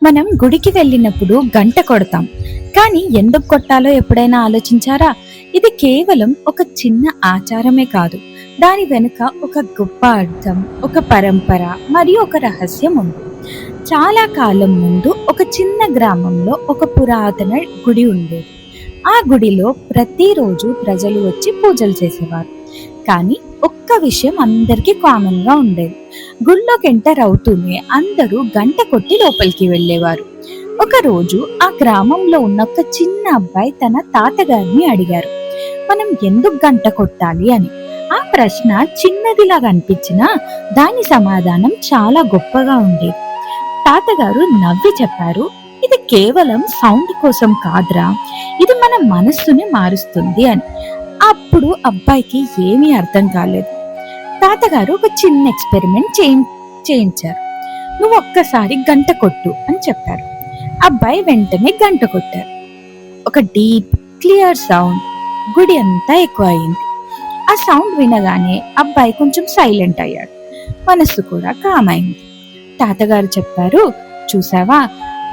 మనం గుడికి వెళ్ళినప్పుడు గంట కొడతాం. కానీ ఎందుకు కొట్టాలో ఎప్పుడైనా ఆలోచించారా? ఇది కేవలం ఒక చిన్న ఆచారమే కాదు. దాని వెనుక ఒక గొప్ప అర్థం, ఒక పరంపర మరియు ఒక రహస్యం ఉంది. చాలా కాలం ముందు ఒక చిన్న గ్రామంలో ఒక పురాతన గుడి ఉండేది. ఆ గుడిలో ప్రతిరోజు ప్రజలు వచ్చి పూజలు చేసేవారు. కానీ ఒక్క విషయం అందరికీ కామన్ గా ఉండేది. గుళ్ళోకి ఎంటర్ అవుతూనే అందరూ గంట కొట్టి లోపలికి వెళ్ళేవారు. ఒక రోజు ఆ గ్రామంలో ఉన్న ఒక చిన్న అబ్బాయి తన తాతగారిని అడిగారు, మనం ఎందుకు గంట కొట్టాలి అని. ఆ ప్రశ్న చిన్నదిలాగా అనిపించినా దాని సమాధానం చాలా గొప్పగా ఉండేది. తాతగారు నవ్వి చెప్పారు, ఇది కేవలం సౌండ్ కోసం కాదురా, ఇది మన మనస్సుని మారుస్తుంది అని. అప్పుడు అబ్బాయికి ఏమీ అర్థం కాలేదు. తాతగారు ఒక చిన్న ఎక్స్పెరిమెంట్ చేయించారు. నువ్వు ఒక్కసారి గంట కొట్టు అని చెప్పారు. అబ్బాయి వెంటనే గంట కొట్టారు. ఒక డీప్ క్లియర్ సౌండ్ గుడి అంతా ఎక్కువ అయింది. ఆ సౌండ్ వినగానే అబ్బాయి కొంచెం సైలెంట్ అయ్యాడు. మనస్సు కూడా కామ్ అయింది. తాతగారు చెప్పారు, చూసావా,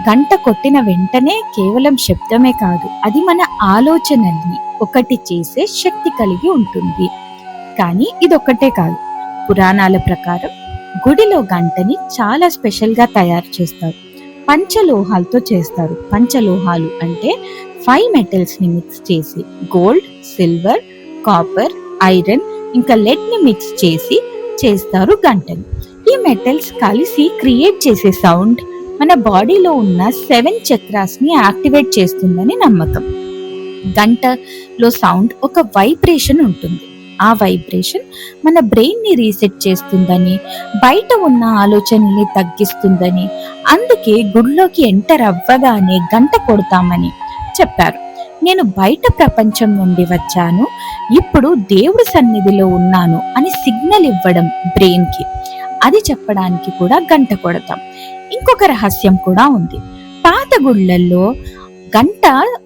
గంట కొట్టిన వెంటనే కేవలం శబ్దమే కాదు, అది మన ఆలోచనల్ని ఒకటి చేసే శక్తి కలిగి ఉంటుంది. కానీ ఇదొక్కటే కాదు. పురాణాల ప్రకారం గుడిలో గంటని చాలా స్పెషల్ గా తయారు చేస్తారు. పంచలోహాలతో చేస్తారు. పంచలోహాలు అంటే 5 మెటల్స్ ని మిక్స్ చేసి, గోల్డ్, సిల్వర్, కాపర్, ఐరన్ ఇంకా లెడ్ ని మిక్స్ చేసి చేస్తారు గంటని. ఈ మెటల్స్ కలిసి క్రియేట్ చేసే సౌండ్ మన బాడీలో ఉన్న 7 చక్రాస్ ని యాక్టివేట్ చేస్తుందని నమ్మకం. గంటలో సౌండ్ ఒక వైబ్రేషన్ ఉంటుంది. ఆ వైబ్రేషన్ మన బ్రెయిన్ ని రీసెట్ చేస్తుందని, బయట ఉన్న ఆలోచనల్ని తగ్గిస్తుందని, అందుకే గుడిలోకి ఎంటర్ అవ్వగానే గంట కొడతామని చెప్పారు. నేను బయట ప్రపంచం నుండి వచ్చాను, ఇప్పుడు దేవుడి సన్నిధిలో ఉన్నాను అని సిగ్నల్ ఇవ్వడం బ్రెయిన్ కి. అది చెప్పడానికి కూడా గంట కొడతాం. ఇంకొక రహస్యం కూడా ఉంది. పాత గుళ్ళల్లో గంట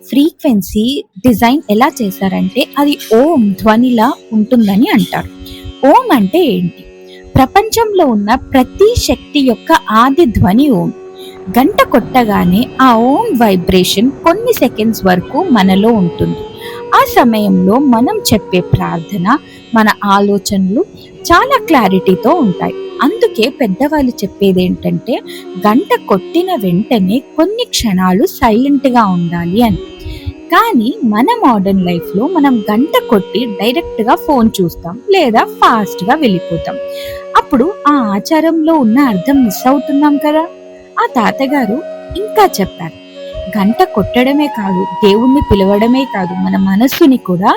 ఫ్రీక్వెన్సీ డిజైన్ ఎలా చేశారంటే అది ఓం ధ్వనిలా ఉంటుందని అంటారు. ఓం అంటే ఏంటి? ప్రపంచంలో ఉన్న ప్రతి శక్తి యొక్క ఆది ధ్వని ఓం. గంట కొట్టగానే ఆ ఓం వైబ్రేషన్ కొన్ని సెకండ్స్ వరకు మనలో ఉంటుంది. ఆ సమయంలో మనం చెప్పే ప్రార్థన, మన ఆలోచనలు చాలా క్లారిటీతో ఉంటాయి. అందుకే పెద్దవాళ్ళు చెప్పేది ఏంటంటే గంట కొట్టిన వెంటనే కొన్ని క్షణాలు సైలెంట్ గా ఉండాలి అని. కానీ మన మోడర్న్ లైఫ్ లో మనం గంట కొట్టి డైరెక్ట్ గా ఫోన్ చూస్తాం లేదా ఫాస్ట్ గా వెళ్ళిపోతాం. అప్పుడు ఆ ఆచారంలో ఉన్న అర్థం మిస్ అవుతున్నాం కదా. ఆ తాతగారు ఇంకా చెప్పారు, గంట కొట్టడమే కాదు, దేవుణ్ణి పిలవడమే కాదు, మన మనస్సుని కూడా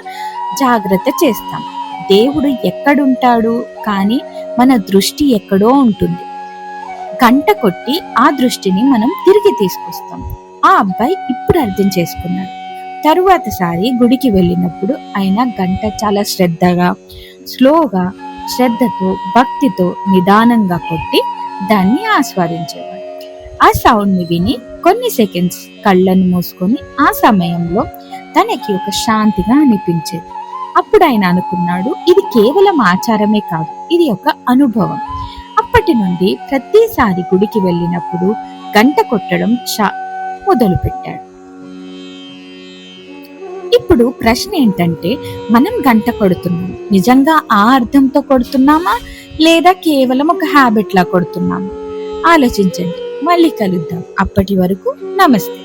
జాగ్రత్త చేస్తాం. దేవుడు ఎక్కడుంటాడు, కానీ మన దృష్టి ఎక్కడో ఉంటుంది. గంట కొట్టి ఆ దృష్టిని మనం తిరిగి తీసుకొస్తాం. ఆ అబ్బాయి ఇప్పుడు అర్థం చేసుకున్నాడు. తరువాత సారి గుడికి వెళ్ళినప్పుడు ఆయన గంట చాలా శ్రద్ధగా, స్లోగా, శ్రద్ధతో, భక్తితో, నిదానంగా కొట్టి దాన్ని ఆస్వాదించేవాడు. ఆ సౌండ్ ని విని కొన్ని సెకండ్స్ కళ్ళను మూసుకొని ఆ సమయంలో తనకి ఒక శాంతిగా అనిపించేది. అప్పుడు ఆయన అనుకున్నాడు, ఇది కేవలం ఆచారమే కాదు, ఇది ఒక అనుభవం. అప్పటి నుండి ప్రతిసారి గుడికి వెళ్ళినప్పుడు గంట కొట్టడం మొదలు పెట్టాడు. ఇప్పుడు ప్రశ్న ఏంటంటే, మనం గంట కొడుతున్నాం, నిజంగా ఆ అర్థంతో కొడుతున్నామా లేదా కేవలం ఒక హ్యాబిట్ లా కొడుతున్నామా? ఆలోచించండి. మళ్ళీ కలుద్దాం. అప్పటి వరకు నమస్తే.